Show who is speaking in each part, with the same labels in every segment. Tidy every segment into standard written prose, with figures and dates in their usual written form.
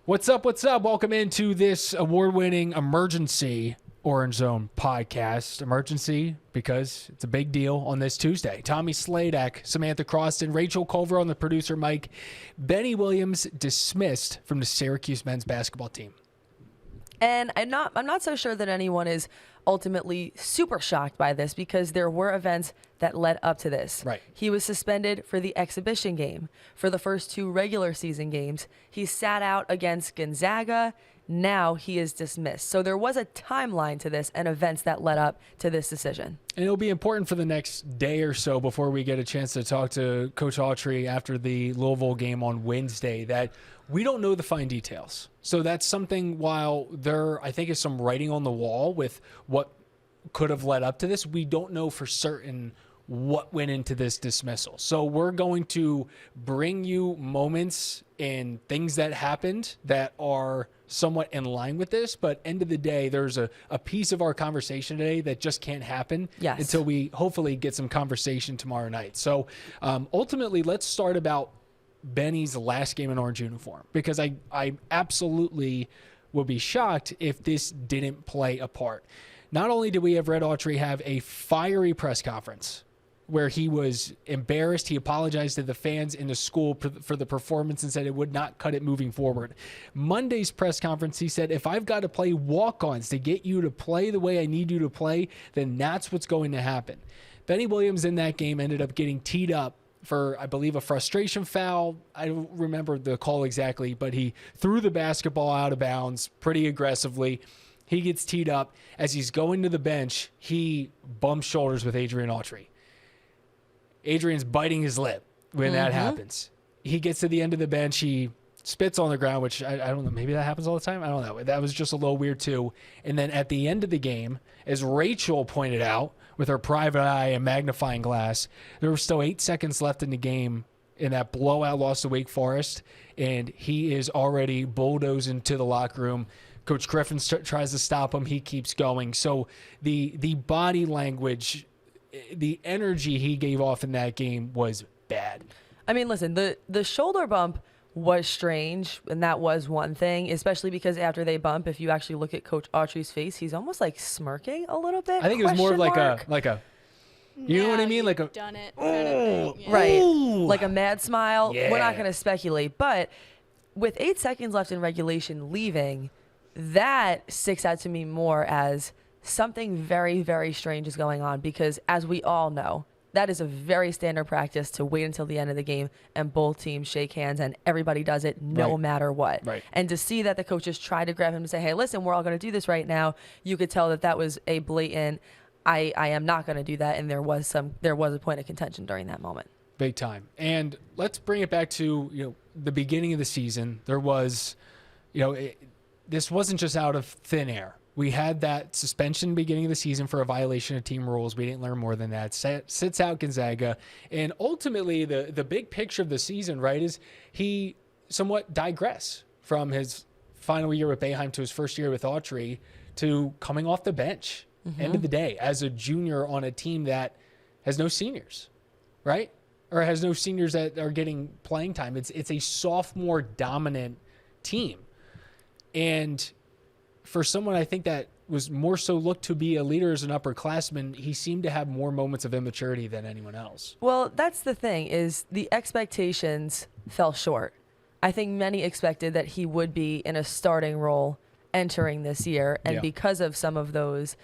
Speaker 1: What's up? What's up? Welcome into this award-winning emergency Orange Zone podcast. Emergency because it's a big deal on this Tuesday. Tommy Sladek, Samantha Croston, Rachel Culver on the producer mic. Benny Williams dismissed from the Syracuse men's basketball team.
Speaker 2: And I'm not so sure that anyone is ultimately super shocked by this because there were events that led up to this.
Speaker 1: Right.
Speaker 2: He was suspended for the exhibition game. For the first two regular season games, he sat out against Gonzaga. Now he is dismissed. So there was a timeline to this and events that led up to this decision.
Speaker 1: And it'll be important for the next day or so before we get a chance to talk to Coach Autry after the Louisville game on Wednesday that we don't know the fine details. So that's something, while there, I think, is some writing on the wall with what could have led up to this, we don't know for certain what went into this dismissal. So we're going to bring you moments and things that happened that are somewhat in line with this, but end of the day, there's a piece of our conversation today that just can't happen until we hopefully get some conversation tomorrow night. So ultimately, let's start about Benny's last game in orange uniform, because I absolutely would be shocked if this didn't play a part. Not only did we have Red Autry have a fiery press conference where he was embarrassed, he apologized to the fans in the school for the performance and said it would not cut it moving forward. Monday's press conference, he said, if I've got to play walk-ons to get you to play the way I need you to play, then that's what's going to happen. Benny Williams in that game ended up getting teed up for, I believe, a frustration foul. I don't remember the call exactly, but he threw the basketball out of bounds pretty aggressively. He gets teed up. As he's going to the bench, he bumps shoulders with Adrian Autry. Adrian's biting his lip when that happens. He gets to the end of the bench. He spits on the ground, which I don't know. Maybe that happens all the time. I don't know. That was just a little weird too. And then at the end of the game, as Rachel pointed out with her private eye and magnifying glass, there were still 8 seconds left in the game in that blowout loss to Wake Forest. And he is already bulldozing to the locker room. Coach Griffin tries to stop him. He keeps going. So the body language, the energy he gave off in that game was bad.
Speaker 2: I mean, listen, the shoulder bump was strange, and that was one thing, especially because after they bump, if you actually look at Coach Autry's face, he's almost like smirking a little bit.
Speaker 1: I think it was more like a you know what I mean? Like a
Speaker 3: done it kind of thing. Yeah.
Speaker 2: Right. Like a mad smile.
Speaker 1: Yeah.
Speaker 2: We're not going to speculate, but with 8 seconds left in regulation leaving, that sticks out to me more as something very, very strange is going on, because as we all know, that is a very standard practice to wait until the end of the game and both teams shake hands and everybody does it no matter what.
Speaker 1: Right.
Speaker 2: And to see that the coaches tried to grab him and say, hey, listen, we're all going to do this right now, you could tell that was a blatant, I am not going to do that. And there was a point of contention during that moment.
Speaker 1: Big time. And let's bring it back to, the beginning of the season. There was, this wasn't just out of thin air. We had that suspension beginning of the season for a violation of team rules. We didn't learn more than that. Sits out Gonzaga. And ultimately, the big picture of the season, right, is he somewhat digressed from his final year with Boeheim to his first year with Autry to coming off the bench, end of the day, as a junior on a team that has no seniors, right? Or has no seniors that are getting playing time. It's a sophomore-dominant team. And for someone I think that was more so looked to be a leader as an upperclassman, he seemed to have more moments of immaturity than anyone else.
Speaker 2: Well, that's the thing, is the expectations fell short. I think many expected that he would be in a starting role entering this year, and because of some of those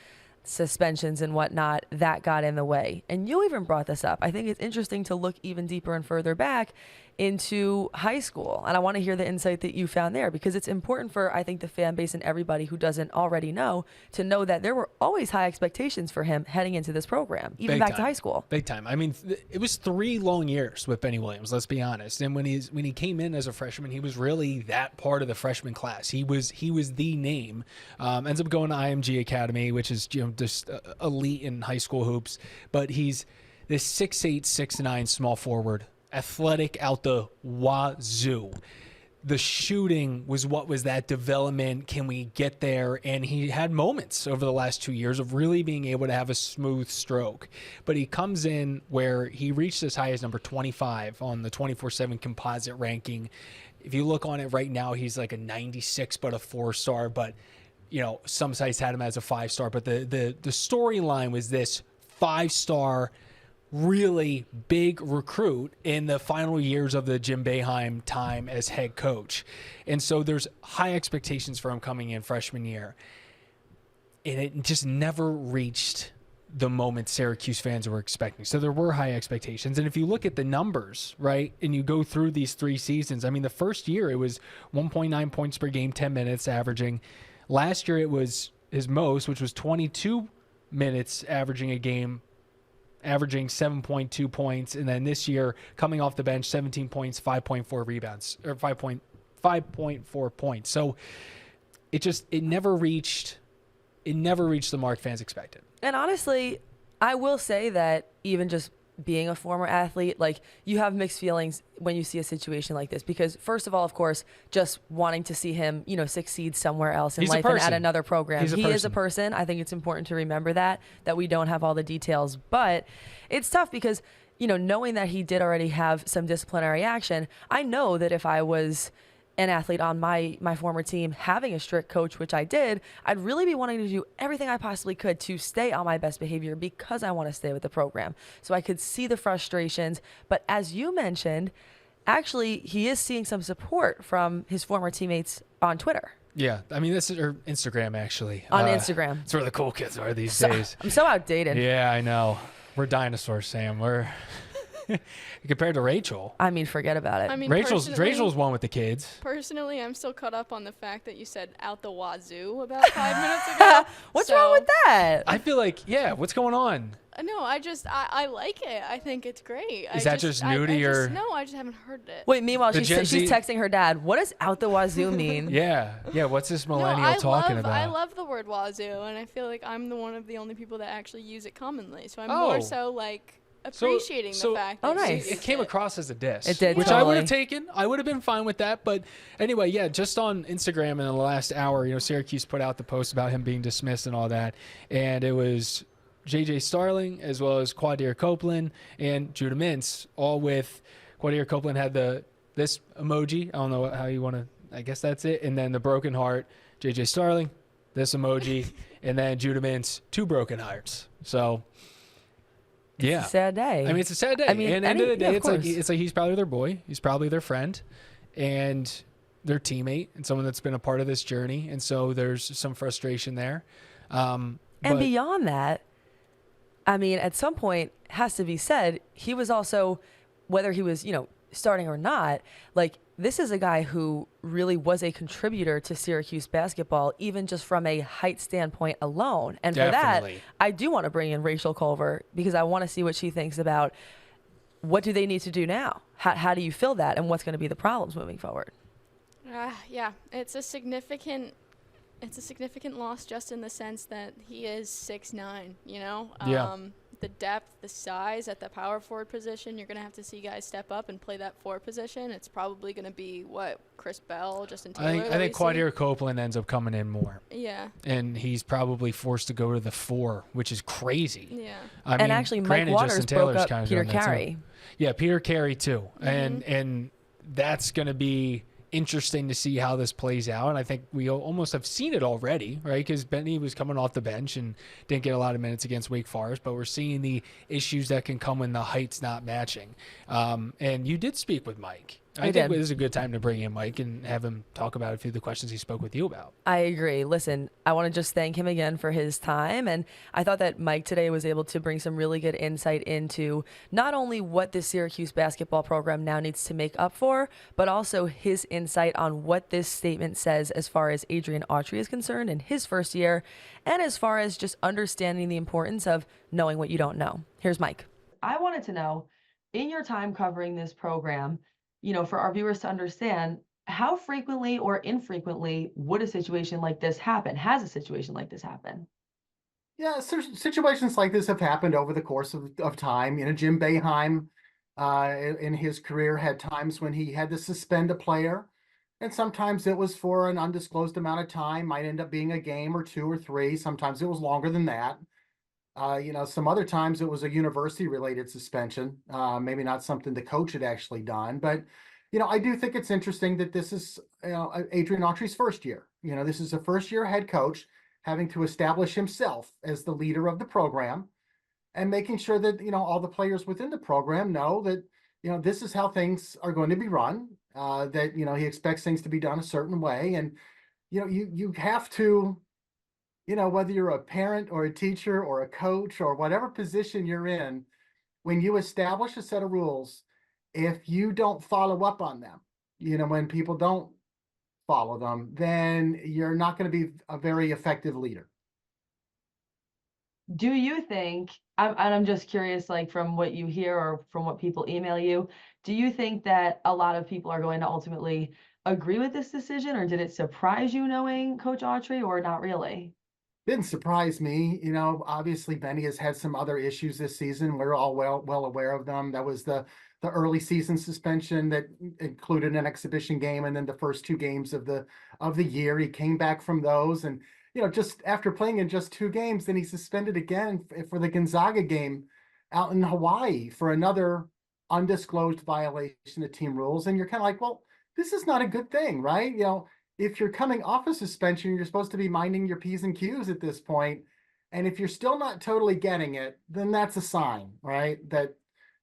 Speaker 2: suspensions and whatnot, that got in the way. And you even brought this up. I think it's interesting to look even deeper and further back into high school. And I want to hear the insight that you found there, because it's important for, I think, the fan base and everybody who doesn't already know to know that there were always high expectations for him heading into this program, even back to high school.
Speaker 1: Big time. I mean, it was 3 long years with Benny Williams, let's be honest. And when he came in as a freshman, he was really that part of the freshman class. He was the name. Ends up going to IMG Academy, which is just elite in high school hoops. But he's this 6'8", 6'9" small forward, athletic out the wazoo. The shooting was what was that development. Can we get there? And he had moments over the last 2 years of really being able to have a smooth stroke. But he comes in where he reached as high as number 25 on the 24/7 composite ranking. if you look on it right now, he's like a 96, but a 4-star. But, some sites had him as a 5-star. But the storyline was this 5-star, really big recruit in the final years of the Jim Boeheim time as head coach. And so there's high expectations for him coming in freshman year. And it just never reached the moment Syracuse fans were expecting. So there were high expectations. And if you look at the numbers, right, and you go through these 3 seasons, I mean, the first year it was 1.9 points per game, 10 minutes averaging. Last year it was his most, which was 22 minutes averaging a game, averaging 7.2 points. And then this year, coming off the bench, 17 points, 5.4 rebounds, or 5.4 points. So it never reached the mark fans expected.
Speaker 2: And honestly, I will say that even just being a former athlete, like, you have mixed feelings when you see a situation like this, because first of all, of course, just wanting to see him, succeed somewhere else in life and at another program. He is a person. I think it's important to remember that we don't have all the details, but it's tough because, knowing that he did already have some disciplinary action, I know that if I was an athlete on my former team having a strict coach, which I did, I'd really be wanting to do everything I possibly could to stay on my best behavior because I want to stay with the program. So I could see the frustrations. But as you mentioned, actually, he is seeing some support from his former teammates on Twitter.
Speaker 1: Yeah, I mean, this is or Instagram, actually.
Speaker 2: On Instagram.
Speaker 1: It's where the cool kids are these days.
Speaker 2: I'm so outdated.
Speaker 1: Yeah, I know. We're dinosaurs, Sam. We're... Compared to Rachel.
Speaker 2: I mean, forget about it.
Speaker 3: I mean,
Speaker 1: Rachel's one with the kids.
Speaker 3: Personally, I'm still caught up on the fact that you said out the wazoo about 5 minutes ago.
Speaker 2: What's wrong with that?
Speaker 1: I feel like, what's going on?
Speaker 3: No, I like it. I think it's great.
Speaker 1: Is that just new to your...
Speaker 3: No, I just haven't heard it.
Speaker 2: Wait, meanwhile, she's texting her dad. What does out the wazoo mean?
Speaker 1: Yeah, what's this millennial talking about?
Speaker 3: I love the word wazoo, and I feel like I'm one of the only people that actually use it commonly. So I'm more so like... appreciating the fact that
Speaker 2: nice.
Speaker 1: It came across as a diss.
Speaker 2: It did,
Speaker 1: which
Speaker 2: totally.
Speaker 1: I would have taken. I would have been fine with that. But anyway, just on Instagram in the last hour, Syracuse put out the post about him being dismissed and all that. And it was J.J. Starling as well as Quadir Copeland and Judah Mintz, all with Quadir Copeland had this emoji. I don't know how you want to, I guess that's it. And then the broken heart, J.J. Starling, this emoji, and then Judah Mintz, 2 broken hearts. So...
Speaker 2: It's a sad day.
Speaker 1: I mean, it's a sad day.
Speaker 2: I mean,
Speaker 1: and at the end of the day,
Speaker 2: it's
Speaker 1: like he's probably their boy. He's probably their friend and their teammate and someone that's been a part of this journey. And so there's some frustration there.
Speaker 2: And beyond that, I mean, at some point, has to be said, he was also, whether he was, starting or not, like, this is a guy who really was a contributor to Syracuse basketball, even just from a height standpoint alone. And
Speaker 1: Definitely.
Speaker 2: For that, I do want to bring in Rachel Culver because I want to see what she thinks about what do they need to do now? How do you fill that? And what's going to be the problems moving forward?
Speaker 3: Yeah, it's a significant loss just in the sense that he is 6'9", the depth, the size at the power forward position, you're going to have to see guys step up and play that 4 position. It's probably going to be, Chris Bell, Justin Taylor?
Speaker 1: I think Quadir Copeland ends up coming in more.
Speaker 3: Yeah.
Speaker 1: And he's probably forced to go to the 4, which is crazy.
Speaker 3: Yeah.
Speaker 1: I mean,
Speaker 2: actually, Mike Waters broke up Peter Carey.
Speaker 1: Yeah, Peter Carey, too. Mm-hmm. And that's going to be interesting to see how this plays out. And I think we almost have seen it already, right? Because Benny was coming off the bench and didn't get a lot of minutes against Wake Forest, but we're seeing the issues that can come when the height's not matching. And you did speak with Mike. I think this is a good time to bring in Mike and have him talk about a few of the questions he spoke with you about.
Speaker 2: I agree. Listen, I want to just thank him again for his time. And I thought that Mike today was able to bring some really good insight into not only what this Syracuse basketball program now needs to make up for, but also his insight on what this statement says as far as Adrian Autry is concerned in his first year, and as far as just understanding the importance of knowing what you don't know. Here's Mike. I wanted to know, in your time covering this program, for our viewers to understand, how frequently or infrequently would a situation like this happen? Has a situation like this happen?
Speaker 4: Yeah, situations like this have happened over the course of time. Jim Boeheim in his career had times when he had to suspend a player, and sometimes it was for an undisclosed amount of time, might end up being a game or 2 or 3. Sometimes it was longer than that. Some other times it was a university-related suspension, maybe not something the coach had actually done. But, I do think it's interesting that this is, Adrian Autry's first year. This is a first year head coach having to establish himself as the leader of the program and making sure that, all the players within the program know that, this is how things are going to be run, that, he expects things to be done a certain way. And, you have to, whether you're a parent or a teacher or a coach or whatever position you're in, when you establish a set of rules, if you don't follow up on them, when people don't follow them, then you're not going to be a very effective leader.
Speaker 2: Do you think, I'm just curious, like from what you hear or from what people email you, do you think that a lot of people are going to ultimately agree with this decision, or did it surprise you knowing Coach Autry, or not really?
Speaker 4: Didn't surprise me. Obviously Benny has had some other issues this season. We're all well aware of them. That was the early season suspension that included an exhibition game, and then the first two games of the year. He came back from those, and just after playing in just two games, then he's suspended again for the Gonzaga game out in Hawaii for another undisclosed violation of team rules. And you're kind of like, well, this is not a good thing, right? If you're coming off a suspension, you're supposed to be minding your P's and Q's at this point. And if you're still not totally getting it, then that's a sign, right? That,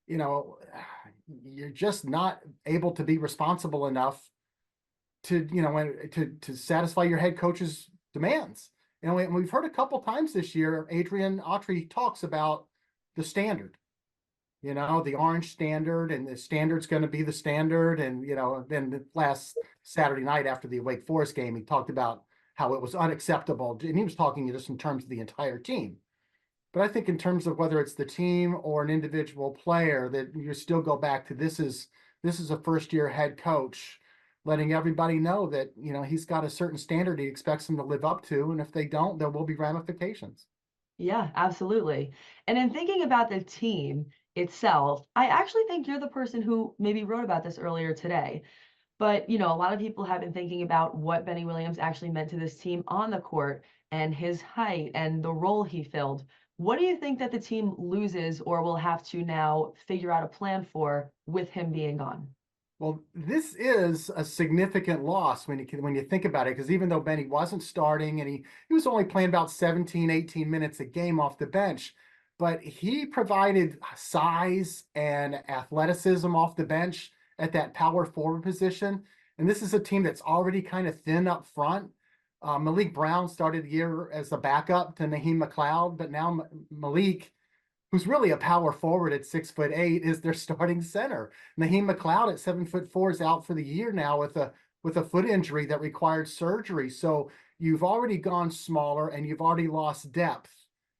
Speaker 4: you're just not able to be responsible enough to, to satisfy your head coach's demands. And we've heard a couple times this year, Adrian Autry talks about the standard. The orange standard, and the standard's going to be the standard. And, then the last Saturday night after the Wake Forest game, he talked about how it was unacceptable. And he was talking just in terms of the entire team. But I think in terms of whether it's the team or an individual player, that you still go back to this is a first year head coach letting everybody know that, he's got a certain standard he expects them to live up to. And if they don't, there will be ramifications.
Speaker 2: Yeah, absolutely. And in thinking about the team itself, I actually think you're the person who maybe wrote about this earlier today. But, a lot of people have been thinking about what Benny Williams actually meant to this team on the court and his height and the role he filled. What do you think that the team loses or will have to now figure out a plan for with him being gone?
Speaker 4: Well, this is a significant loss when you think about it, because even though Benny wasn't starting and he was only playing about 17, 18 minutes a game off the bench, but he provided size and athleticism off the bench at that power forward position. And this is a team that's already kind of thin up front. Malik Brown started the year as a backup to Naheem McLeod, but now Malik, who's really a power forward at 6'8", is their starting center. Naheem McLeod at 7'4" is out for the year now with a foot injury that required surgery. So you've already gone smaller and you've already lost depth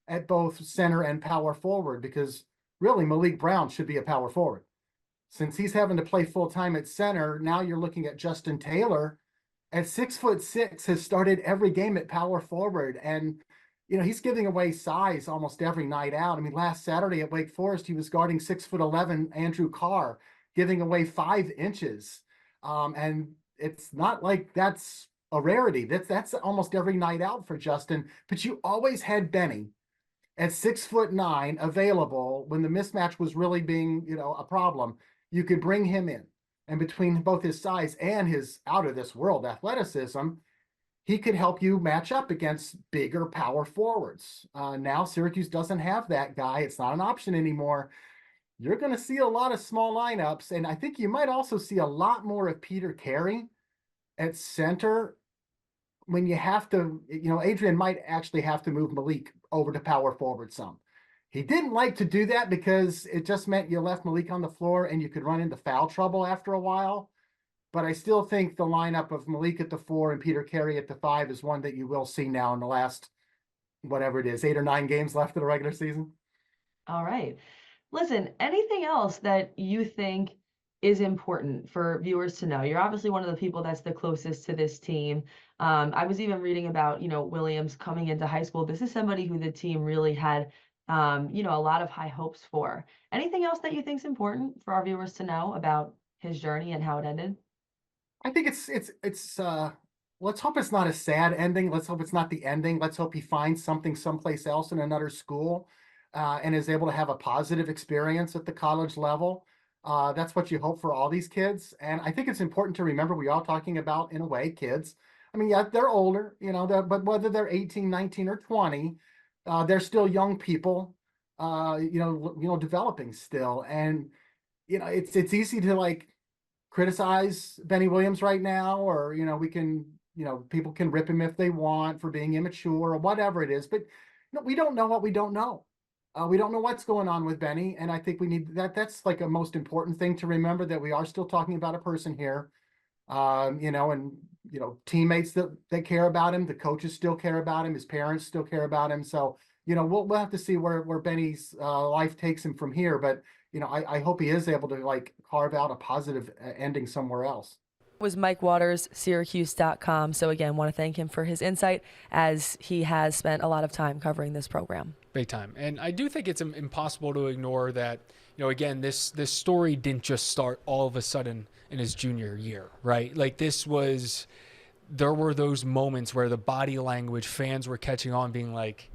Speaker 4: at both center and power forward, because really Malik Brown should be a power forward. Since he's having to play full time at center, now you're looking at Justin Taylor at 6'6", has started every game at power forward. And he's giving away size almost every night out. I mean, last Saturday at Wake Forest, he was guarding 6'11" Andrew Carr, giving away 5 inches. And it's not like that's a rarity. That's almost every night out for Justin. But you always had Benny at 6'9" available when the mismatch was really being, a problem. You could bring him in, and between both his size and his out of this world athleticism, he could help you match up against bigger power forwards. Now Syracuse doesn't have that guy. It's not an option anymore. You're going to see a lot of small lineups, and I think you might also see a lot more of Peter Carey at center when you have to, Adrian might actually have to move Malik over to power forward some. He didn't like to do that because it just meant you left Malik on the floor and you could run into foul trouble after a while. But I still think the lineup of Malik at the 4 and Peter Carey at the 5 is one that you will see now in the last, whatever it is, 8 or 9 games left of the regular season.
Speaker 2: All right. Listen, anything else that you think is important for viewers to know? You're obviously one of the people that's the closest to this team. I was even reading about, Williams coming into high school. This is somebody who the team really had, a lot of high hopes for. Anything else that you think is important for our viewers to know about his journey and how it ended?
Speaker 4: I think it's let's hope it's not a sad ending. Let's hope it's not the ending. Let's hope he finds something someplace else in another school, and is able to have a positive experience at the college level. That's what you hope for all these kids. And I think it's important to remember we are talking about, in a way, kids. I mean, yeah, they're older, but whether they're 18, 19, or 20, they're still young people, developing still. And, it's easy to like criticize Benny Williams right now, or, people can rip him if they want for being immature or whatever it is. But we don't know what we don't know. We don't know what's going on with Benny, and I think we need that. That's like a most important thing to remember, that we are still talking about a person here, and teammates that care about him, the coaches still care about him, his parents still care about him. So we'll have to see where Benny's life takes him from here. But I hope he is able to like carve out a positive ending somewhere else.
Speaker 2: Was Mike Waters, Syracuse.com. So again, want to thank him for his insight, as he has spent a lot of time covering this program.
Speaker 1: Big time. And I do think it's impossible to ignore that, again, this story didn't just start all of a sudden in his junior year, right? Like there were those moments where the body language, fans were catching on, being like,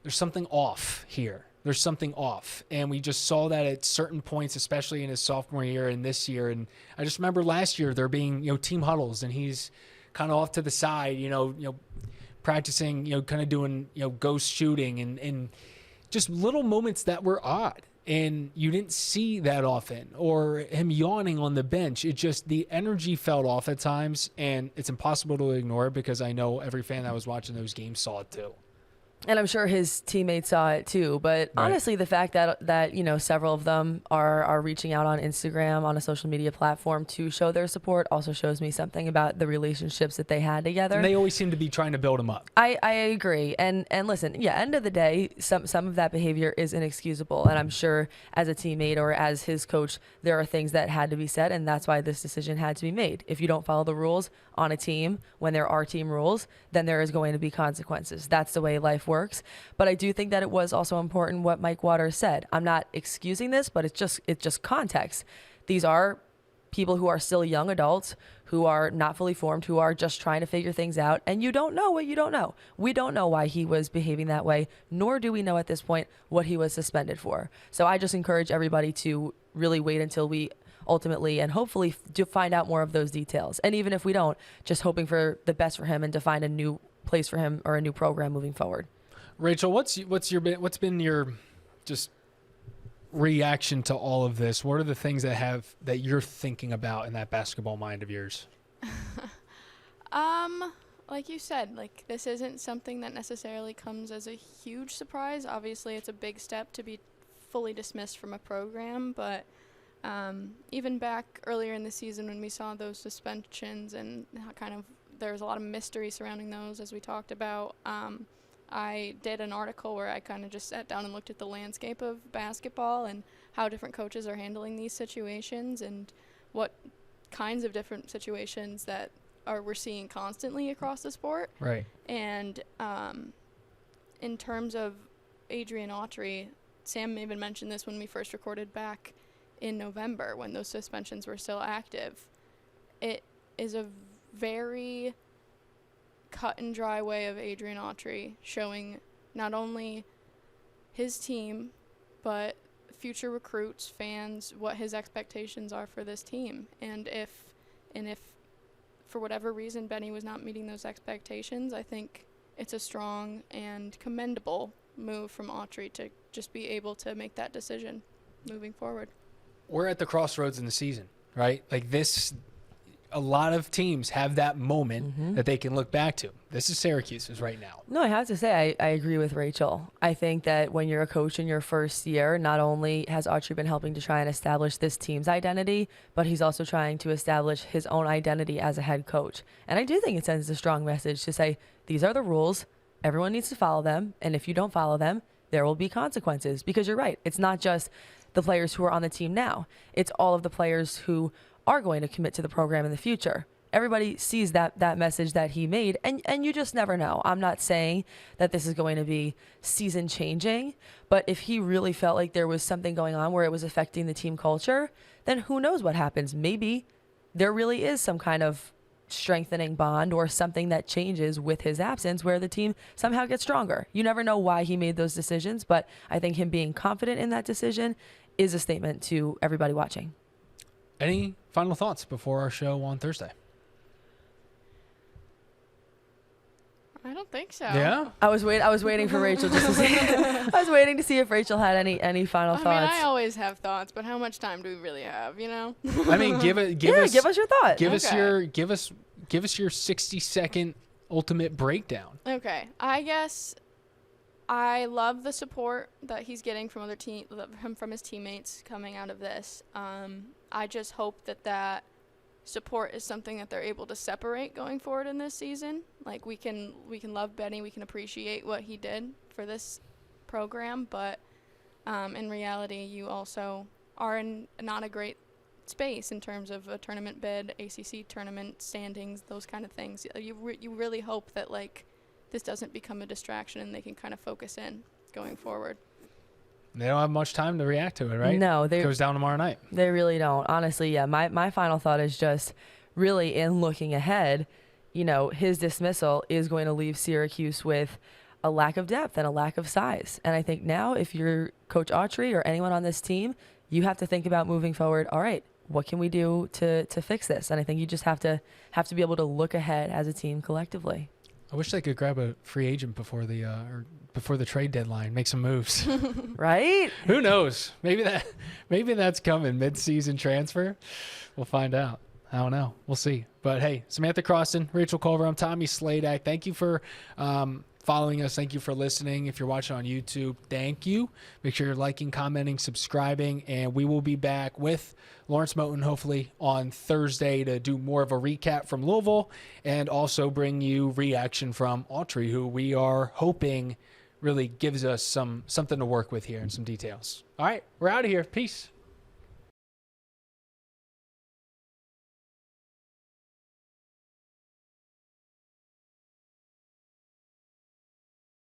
Speaker 1: there's something off here. There's something off. And we just saw that at certain points, especially in his sophomore year and this year. And I just remember last year there being, team huddles, and he's kind of off to the side, practicing, kind of doing, ghost shooting and just little moments that were odd. And you didn't see that often, or him yawning on the bench. It just, the energy felt off at times, and it's impossible to ignore it, because I know every fan that was watching those games saw it too.
Speaker 2: And I'm sure his teammates saw it too. But
Speaker 1: Right.
Speaker 2: honestly, the fact that several of them are reaching out on Instagram, on a social media platform, to show their support also shows me something about the relationships that they had together.
Speaker 1: And they always seem to be trying to build him up.
Speaker 2: I agree. And listen, end of the day, some of that behavior is inexcusable. And I'm sure as a teammate or as his coach, there are things that had to be said, and that's why this decision had to be made. If you don't follow the rules on a team, when there are team rules, then there is going to be consequences. That's the way life works. But I do think that it was also important what Mike Waters said. I'm not excusing this, but it's just context. These are people who are still young adults, who are not fully formed, who are just trying to figure things out, and you don't know what you don't know. We don't know why he was behaving that way, nor do we know at this point what he was suspended for. So I just encourage everybody to really wait until we ultimately and hopefully to find out more of those details. And even if we don't, just hoping for the best for him and to find a new place for him or a new program moving forward.
Speaker 1: Rachel, what's been your just reaction to all of this? What are the things that you're thinking about in that basketball mind of yours?
Speaker 3: Like you said, like this isn't something that necessarily comes as a huge surprise. Obviously, it's a big step to be fully dismissed from a program, but even back earlier in the season when we saw those suspensions and how kind of there was a lot of mystery surrounding those, as we talked about. I did an article where I kind of just sat down and looked at the landscape of basketball and how different coaches are handling these situations and what kinds of different situations that we're seeing constantly across the sport.
Speaker 1: Right.
Speaker 3: And in terms of Adrian Autry, Sam even mentioned this when we first recorded back in November when those suspensions were still active. It is a very cut and dry way of Adrian Autry showing not only his team but future recruits, fans, what his expectations are for this team. And if for whatever reason Benny was not meeting those expectations, I think it's a strong and commendable move from Autry to just be able to make that decision moving forward.
Speaker 1: We're at the crossroads in the season, right? Like this, a lot of teams have that moment that they can look back to. This is Syracuse's right now.
Speaker 2: No, I have to say, I agree with Rachel. I think that when you're a coach in your first year, not only has Autry been helping to try and establish this team's identity, but he's also trying to establish his own identity as a head coach. And I do think it sends a strong message to say, these are the rules. Everyone needs to follow them. And if you don't follow them, there will be consequences. Because you're right. It's not just the players who are on the team now. It's all of the players who are going to commit to the program in the future. Everybody sees that message that he made, and you just never know. I'm not saying that this is going to be season changing, but if he really felt like there was something going on where it was affecting the team culture, then who knows what happens. Maybe there really is some kind of strengthening bond or something that changes with his absence where the team somehow gets stronger. You never know why he made those decisions, but I think him being confident in that decision is a statement to everybody watching.
Speaker 1: Any final thoughts before our show on Thursday?
Speaker 3: I don't think so.
Speaker 1: Yeah.
Speaker 2: I was waiting for Rachel just to see. I was waiting to see if Rachel had any final thoughts.
Speaker 3: I mean, I always have thoughts, but how much time do we really have? You know.
Speaker 1: I mean, give us
Speaker 2: your thought.
Speaker 1: Give us your 60-second ultimate breakdown.
Speaker 3: Okay, I guess I love the support that he's getting from from his teammates coming out of this. I just hope that support is something that they're able to separate going forward in this season. Like we can love Benny, we can appreciate what he did for this program, but in reality, you also are in not a great space in terms of a tournament bid, ACC tournament standings, those kind of things. You really hope that like this doesn't become a distraction and they can kind of focus in going forward.
Speaker 1: They don't have much time to react to it, right?
Speaker 2: No,
Speaker 1: it goes down tomorrow night.
Speaker 2: They really don't. Honestly, yeah. My final thought is just really in looking ahead, his dismissal is going to leave Syracuse with a lack of depth and a lack of size. And I think now if you're Coach Autry or anyone on this team, you have to think about moving forward. All right, what can we do to fix this? And I think you just have to be able to look ahead as a team collectively.
Speaker 1: I wish they could grab a free agent before the trade deadline, make some moves.
Speaker 2: Right?
Speaker 1: Who knows? Maybe that's coming, mid-season transfer. We'll find out. I don't know. We'll see. But hey, Samantha Croston, Rachel Culver, I'm Tommy Sladek. Thank you for following us. Thank you for listening. If you're watching on YouTube, thank you. Make sure you're liking, commenting, subscribing, and we will be back with Lawrence Moten hopefully on Thursday to do more of a recap from Louisville and also bring you reaction from Autry, who we are hoping really gives us something to work with here and some details. All right, we're out of here. Peace.